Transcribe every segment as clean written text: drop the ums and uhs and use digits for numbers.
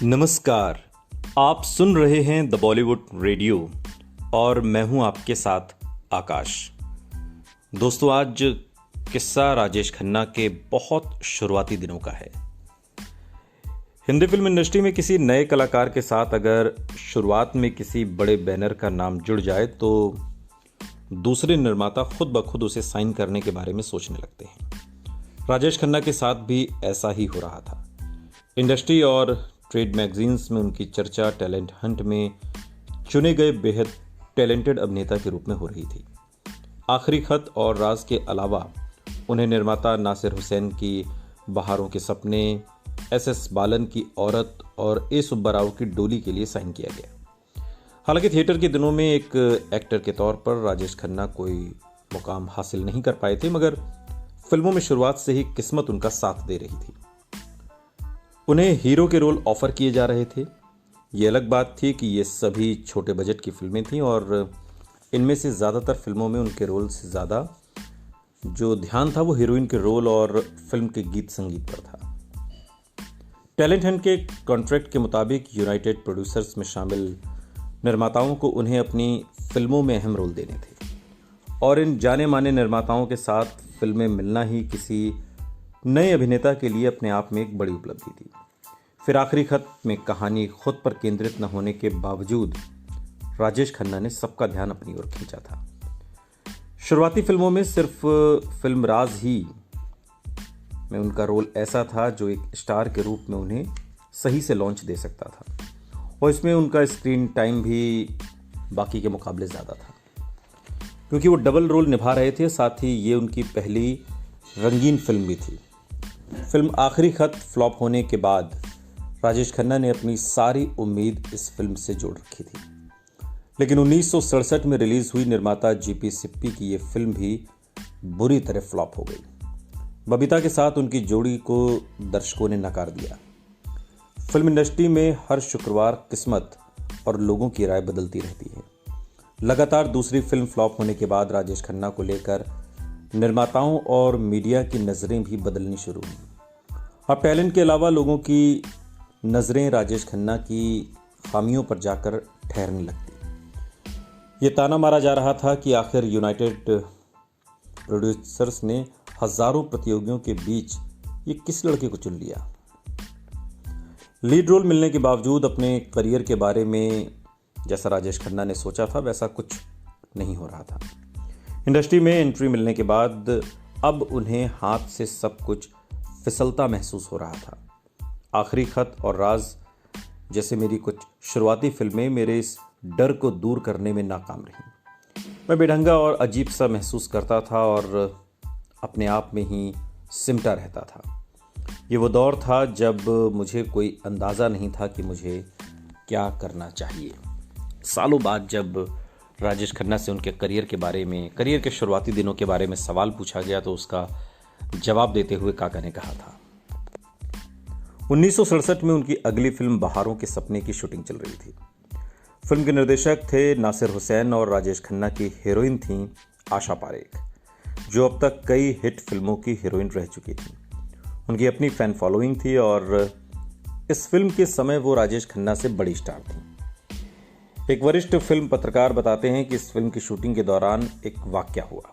नमस्कार। आप सुन रहे हैं द बॉलीवुड रेडियो और मैं हूं आपके साथ आकाश। दोस्तों, आज किस्सा राजेश खन्ना के बहुत शुरुआती दिनों का है। हिंदी फिल्म इंडस्ट्री में किसी नए कलाकार के साथ अगर शुरुआत में किसी बड़े बैनर का नाम जुड़ जाए तो दूसरे निर्माता खुद ब खुद उसे साइन करने के बारे में सोचने लगते हैं। राजेश खन्ना के साथ भी ऐसा ही हो रहा था। इंडस्ट्री और ट्रेड मैगजीन्स में उनकी चर्चा टैलेंट हंट में चुने गए बेहद टैलेंटेड अभिनेता के रूप में हो रही थी। आखिरी खत और राज के अलावा उन्हें निर्माता नासिर हुसैन की बहारों के सपने, एस बालन की औरत और ए सुब्बा राव की डोली के लिए साइन किया गया। हालांकि थिएटर के दिनों में एक एक्टर के तौर पर राजेश खन्ना कोई मुकाम हासिल नहीं कर पाए थे, मगर फिल्मों में शुरुआत से ही किस्मत उनका साथ दे रही थी। उन्हें हीरो के रोल ऑफर किए जा रहे थे। ये अलग बात थी कि ये सभी छोटे बजट की फिल्में थीं और इनमें से ज़्यादातर फिल्मों में उनके रोल से ज़्यादा जो ध्यान था वो हीरोइन के रोल और फिल्म के गीत संगीत पर था। टैलेंट हंट के कॉन्ट्रैक्ट के मुताबिक यूनाइटेड प्रोड्यूसर्स में शामिल निर्माताओं को उन्हें अपनी फिल्मों में अहम रोल देने थे और इन जाने माने निर्माताओं के साथ फिल्में मिलना ही किसी नए अभिनेता के लिए अपने आप में एक बड़ी उपलब्धि थी। फिर आखिरी खत में कहानी खुद पर केंद्रित न होने के बावजूद राजेश खन्ना ने सबका ध्यान अपनी ओर खींचा था। शुरुआती फिल्मों में सिर्फ फिल्म राज ही में उनका रोल ऐसा था जो एक स्टार के रूप में उन्हें सही से लॉन्च दे सकता था और इसमें उनका स्क्रीन टाइम भी बाकी के मुकाबले ज़्यादा था क्योंकि वो डबल रोल निभा रहे थे। साथ ही ये उनकी पहली रंगीन फिल्म भी थी। फिल्म आखिरी खत फ्लॉप होने के बाद राजेश खन्ना ने अपनी सारी उम्मीद इस फिल्म से जोड़ रखी थी, लेकिन 1967 में रिलीज हुई निर्माता जीपी सिप्पी की यह फिल्म भी बुरी तरह फ्लॉप हो गई। बबीता के साथ उनकी जोड़ी को दर्शकों ने नकार दिया। फिल्म इंडस्ट्री में हर शुक्रवार किस्मत और लोगों की राय बदलती रहती है। लगातार दूसरी फिल्म फ्लॉप होने के बाद राजेश खन्ना को लेकर निर्माताओं और मीडिया की नज़रें भी बदलनी शुरू हुई। अब टैलेंट के अलावा लोगों की नज़रें राजेश खन्ना की खामियों पर जाकर ठहरने लगती। ये ताना मारा जा रहा था कि आखिर यूनाइटेड प्रोड्यूसर्स ने हजारों प्रतियोगियों के बीच ये किस लड़के को चुन लिया। लीड रोल मिलने के बावजूद अपने करियर के बारे में जैसा राजेश खन्ना ने सोचा था वैसा कुछ नहीं हो रहा था। इंडस्ट्री में एंट्री मिलने के बाद अब उन्हें हाथ से सब कुछ फिसलता महसूस हो रहा था। आखिरी खत और राज जैसे मेरी कुछ शुरुआती फिल्में मेरे इस डर को दूर करने में नाकाम रहीं। मैं बेढंगा और अजीब सा महसूस करता था और अपने आप में ही सिमटा रहता था। ये वो दौर था जब मुझे कोई अंदाज़ा नहीं था कि मुझे क्या करना चाहिए। सालों बाद जब राजेश खन्ना से उनके करियर के बारे में, करियर के शुरुआती दिनों के बारे में सवाल पूछा गया तो उसका जवाब देते हुए काका ने कहा था। 1967 में उनकी अगली फिल्म बहारों के सपने की शूटिंग चल रही थी। फिल्म के निर्देशक थे नासिर हुसैन और राजेश खन्ना की हीरोइन थी आशा पारेख, जो अब तक कई हिट फिल्मों की हीरोइन रह चुकी थी। उनकी अपनी फैन फॉलोइंग थी और इस फिल्म के समय वो राजेश खन्ना से बड़ी स्टार थी। एक वरिष्ठ फिल्म पत्रकार बताते हैं कि इस फिल्म की शूटिंग के दौरान एक वाकया हुआ।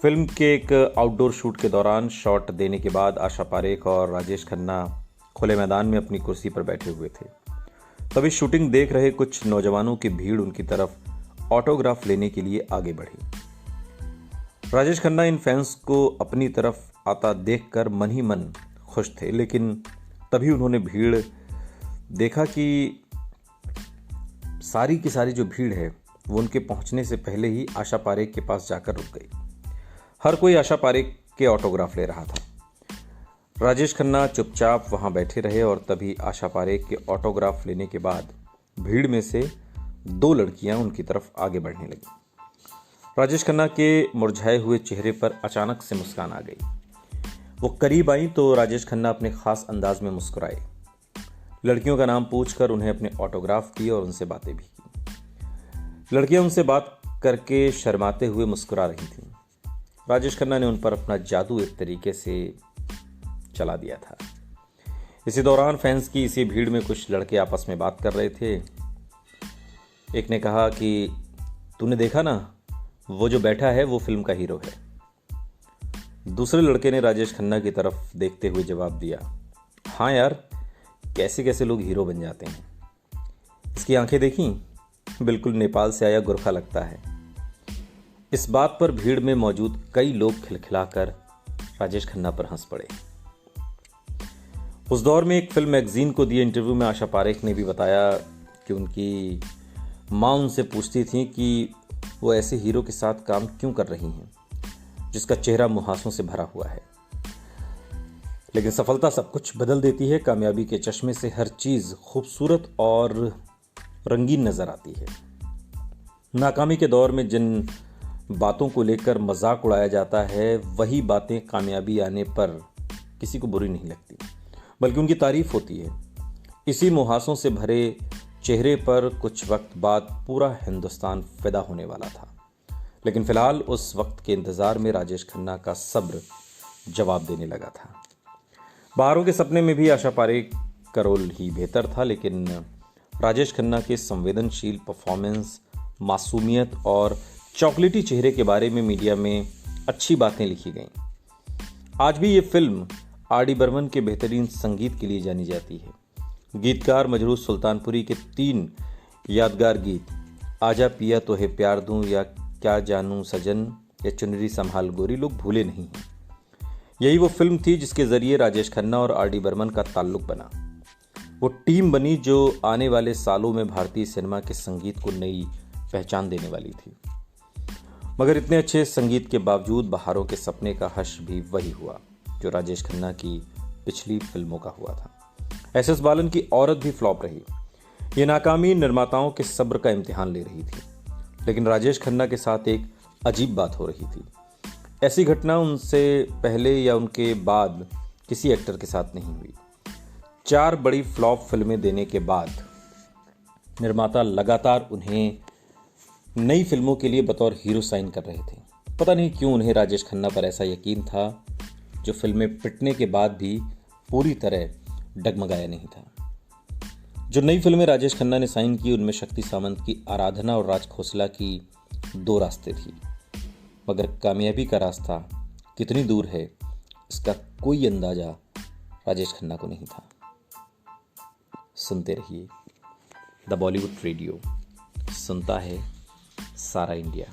फिल्म के एक आउटडोर शूट के दौरान शॉट देने के बाद आशा पारेख और राजेश खन्ना खुले मैदान में अपनी कुर्सी पर बैठे हुए थे। तभी शूटिंग देख रहे कुछ नौजवानों की भीड़ उनकी तरफ ऑटोग्राफ लेने के लिए आगे बढ़ी। राजेश खन्ना इन फैंस को अपनी तरफ आता देखकर मन ही मन खुश थे, लेकिन तभी उन्होंने भीड़ देखा कि सारी की सारी जो भीड़ है वो उनके पहुंचने से पहले ही आशा पारेख के पास जाकर रुक गई। हर कोई आशा पारेख के ऑटोग्राफ ले रहा था। राजेश खन्ना चुपचाप वहां बैठे रहे और तभी आशा पारेख के ऑटोग्राफ लेने के बाद भीड़ में से दो लड़कियां उनकी तरफ आगे बढ़ने लगी। राजेश खन्ना के मुरझाए हुए चेहरे पर अचानक से मुस्कान आ गई। वो करीब आई तो राजेश खन्ना अपने खास अंदाज में मुस्कुराए। लड़कियों का नाम पूछकर उन्हें अपने ऑटोग्राफ दिए और उनसे बातें भी की। लड़कियां उनसे बात करके शर्माते हुए मुस्कुरा रही थीं। राजेश खन्ना ने उन पर अपना जादू एक तरीके से चला दिया था। इसी दौरान फैंस की इसी भीड़ में कुछ लड़के आपस में बात कर रहे थे। एक ने कहा कि तूने देखा ना, वो जो बैठा है वो फिल्म का हीरो है। दूसरे लड़के ने राजेश खन्ना की तरफ देखते हुए जवाब दिया, हाँ यार, कैसे कैसे लोग हीरो बन जाते हैं। इसकी आंखें देखी, बिल्कुल नेपाल से आया गुरखा लगता है। इस बात पर भीड़ में मौजूद कई लोग खिलखिलाकर राजेश खन्ना पर हंस पड़े। उस दौर में एक फिल्म मैगजीन को दिए इंटरव्यू में आशा पारेख ने भी बताया कि उनकी माँ उनसे पूछती थी कि वो ऐसे हीरो के साथ काम क्यों कर रही हैं जिसका चेहरा मुहासों से भरा हुआ है। लेकिन सफलता सब कुछ बदल देती है। कामयाबी के चश्मे से हर चीज खूबसूरत और रंगीन नजर आती है। नाकामी के दौर में जिन बातों को लेकर मजाक उड़ाया जाता है, वही बातें कामयाबी आने पर किसी को बुरी नहीं लगती, बल्कि उनकी तारीफ होती है। इसी मुहासों से भरे चेहरे पर कुछ वक्त बाद पूरा हिंदुस्तान फिदा होने वाला था। लेकिन फिलहाल उस वक्त के इंतजार में राजेश खन्ना का सब्र जवाब देने लगा था। बाहरों के सपने में भी आशा पारेख का रोल ही बेहतर था, लेकिन राजेश खन्ना के संवेदनशील परफॉर्मेंस, मासूमियत और चॉकलेटी चेहरे के बारे में मीडिया में अच्छी बातें लिखी गईं। आज भी ये फिल्म आर.डी. बर्मन के बेहतरीन संगीत के लिए जानी जाती है। गीतकार मजरूह सुल्तानपुरी के 3 यादगार गीत, आजा पिया तोहे प्यार दूं, या क्या जानूं सजन, या चुनरी संभाल गोरी, लोग भूले नहीं हैं। यही वो फिल्म थी जिसके जरिए राजेश खन्ना और आर.डी. बर्मन का ताल्लुक बना। वो टीम बनी जो आने वाले सालों में भारतीय सिनेमा के संगीत को नई पहचान देने वाली थी। मगर इतने अच्छे संगीत के बावजूद बहारों के सपने का हश्र भी वही हुआ जो राजेश खन्ना की पिछली फिल्मों का हुआ था। एस.एस. बालन की औरत भी फ्लॉप रही। ये नाकामी निर्माताओं के सब्र का इम्तिहान ले रही थी। लेकिन राजेश खन्ना के साथ एक अजीब बात हो रही थी। ऐसी घटना उनसे पहले या उनके बाद किसी एक्टर के साथ नहीं हुई। 4 बड़ी फ्लॉप फिल्में देने के बाद निर्माता लगातार उन्हें नई फिल्मों के लिए बतौर हीरो साइन कर रहे थे। पता नहीं क्यों उन्हें राजेश खन्ना पर ऐसा यकीन था जो फिल्में पिटने के बाद भी पूरी तरह डगमगाया नहीं था। जो नई फिल्में राजेश खन्ना ने साइन की, उनमें शक्ति सामंत की आराधना और राज खोसला की 2 रास्ते थी। मगर कामयाबी का रास्ता कितनी दूर है, इसका कोई अंदाजा राजेश खन्ना को नहीं था। सुनते रहिए द बॉलीवुड रेडियो, सुनता है सारा इंडिया।